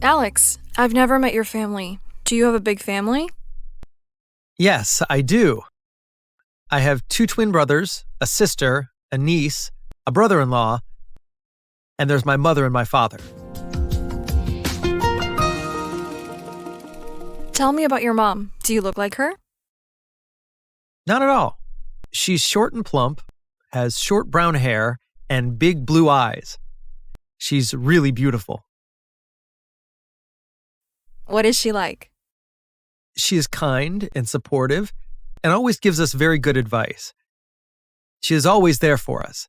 Alex, I've never met your family. Do you have a big family? Yes, I do. I have 2 twin brothers, a sister, a niece, a brother-in-law, and there's my mother and my father. Tell me about your mom. Do you look like her? Not at all. She's short and plump, has short brown hair, and big blue eyes. She's really beautiful. What is she like? She is kind and supportive and always gives us very good advice. She is always there for us.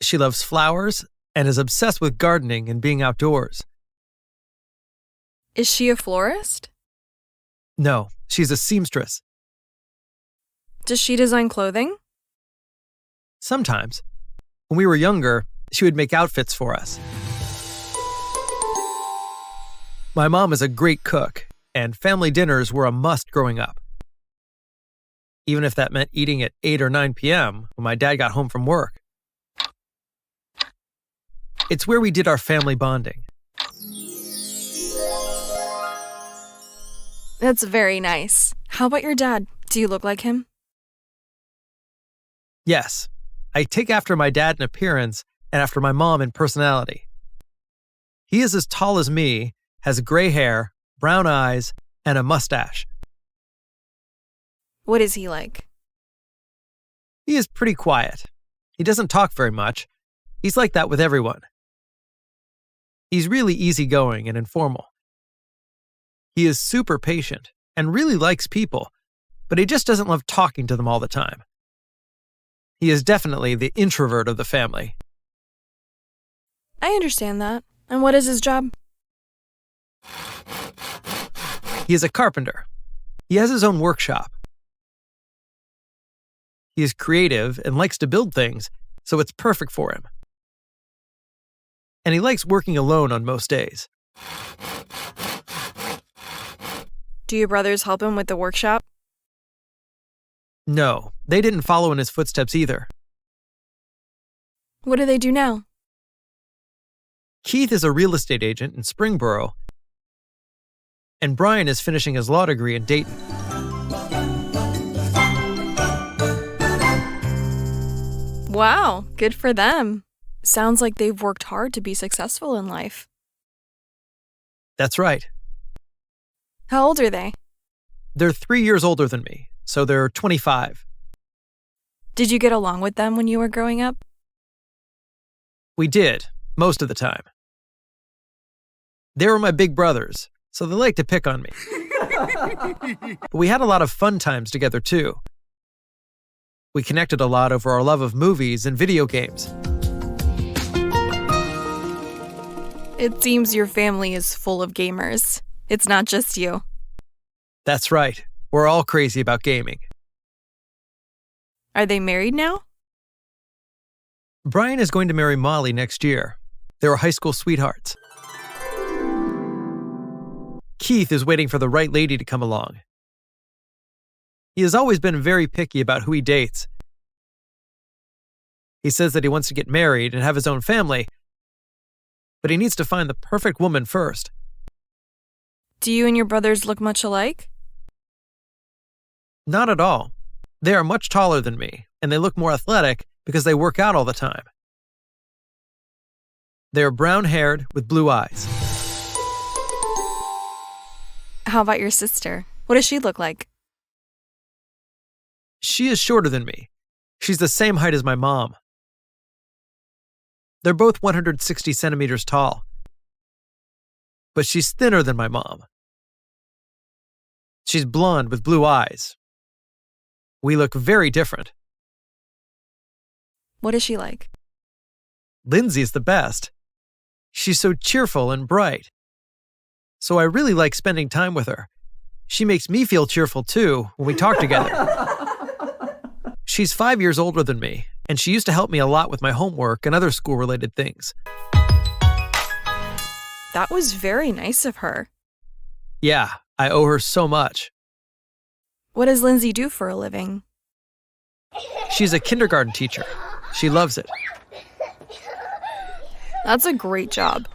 She loves flowers and is obsessed with gardening and being outdoors. Is she a florist? No, she's a seamstress. Does she design clothing? Sometimes. When we were younger, she would make outfits for us. My mom is a great cook, and family dinners were a must growing up. Even if that meant eating at 8 or 9 p.m. when my dad got home from work. It's where we did our family bonding. That's very nice. How about your dad? Do you look like him? Yes, I take after my dad in appearance and after my mom in personality. He is as tall as me, has gray hair, brown eyes, and a mustache. What is he like? He is pretty quiet. He doesn't talk very much. He's like that with everyone. He's really easygoing and informal. He is super patient and really likes people, but he just doesn't love talking to them all the time. He is definitely the introvert of the family. I understand that. And what is his job? He is a carpenter. He has his own workshop. He is creative and likes to build things, so it's perfect for him. And he likes working alone on most days. Do your brothers help him with the workshop? No, they didn't follow in his footsteps either. What do they do now? Keith is a real estate agent in Springboro, and Brian is finishing his law degree in Dayton. Wow, good for them. Sounds like they've worked hard to be successful in life. That's right. How old are they? They're 3 years older than me, so they're 25. Did you get along with them when you were growing up? We did, most of the time. They were my big brothers, so they liked to pick on me. But we had a lot of fun times together, too. We connected a lot over our love of movies and video games. It seems your family is full of gamers. It's not just you. That's right. We're all crazy about gaming. Are they married now? Brian is going to marry Molly next year. They were high school sweethearts. Keith is waiting for the right lady to come along. He has always been very picky about who he dates. He says that he wants to get married and have his own family, but he needs to find the perfect woman first. Do you and your brothers look much alike? Not at all. They are much taller than me, and they look more athletic because they work out all the time. They are brown-haired with blue eyes. How about your sister? What does she look like? She is shorter than me. She's the same height as my mom. They're both 160 centimeters tall. But she's thinner than my mom. She's blonde with blue eyes. We look very different. What is she like? Lindsay's the best. She's so cheerful and bright. So I really like spending time with her. She makes me feel cheerful too when we talk together. She's 5 years older than me, and she used to help me a lot with my homework and other school-related things. That was very nice of her. Yeah, I owe her so much. What does Lindsay do for a living? She's a kindergarten teacher. She loves it. That's a great job.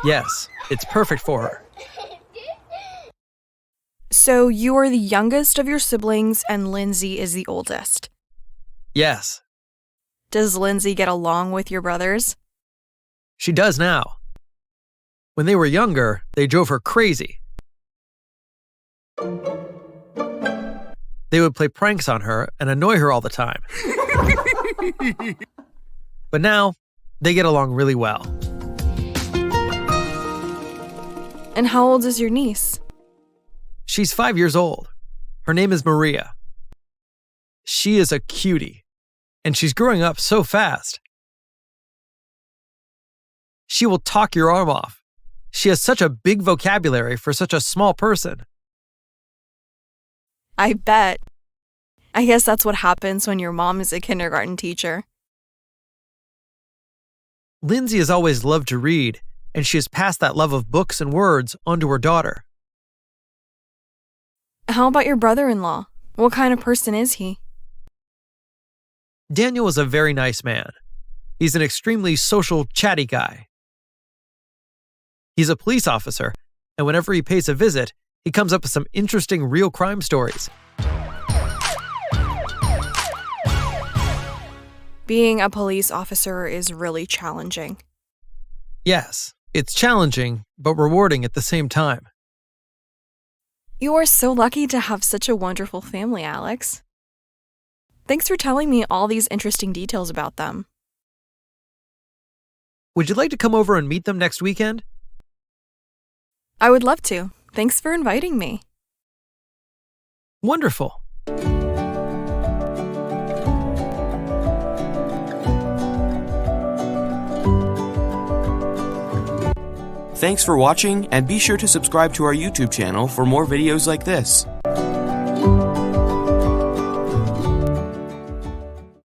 Yes, it's perfect for her. So you are the youngest of your siblings and Lindsay is the oldest. Yes, Does Lindsay get along with your brothers? she does now. When they were younger, they drove her crazy. They would play pranks on her and annoy her all the time. But now, they get along really well. And how old is your niece? She's 5 years old. Her name is Maria. She is a cutie, and she's growing up so fast. She will talk your arm off. She has such a big vocabulary for such a small person. I bet. I guess that's what happens when your mom is a kindergarten teacher. Lindsay has always loved to read, and she has passed that love of books and words onto her daughter. How about your brother-in-law? What kind of person is he? Daniel is a very nice man. He's an extremely social, chatty guy. He's a police officer, and whenever he pays a visit, he comes up with some interesting real crime stories. Being a police officer is really challenging. Yes, it's challenging, but rewarding at the same time. You are so lucky to have such a wonderful family, Alex. Thanks for telling me all these interesting details about them. Would you like to come over and meet them next weekend? I would love to. Thanks for inviting me. Wonderful. Thanks for watching, and be sure to subscribe to our YouTube channel for more videos like this.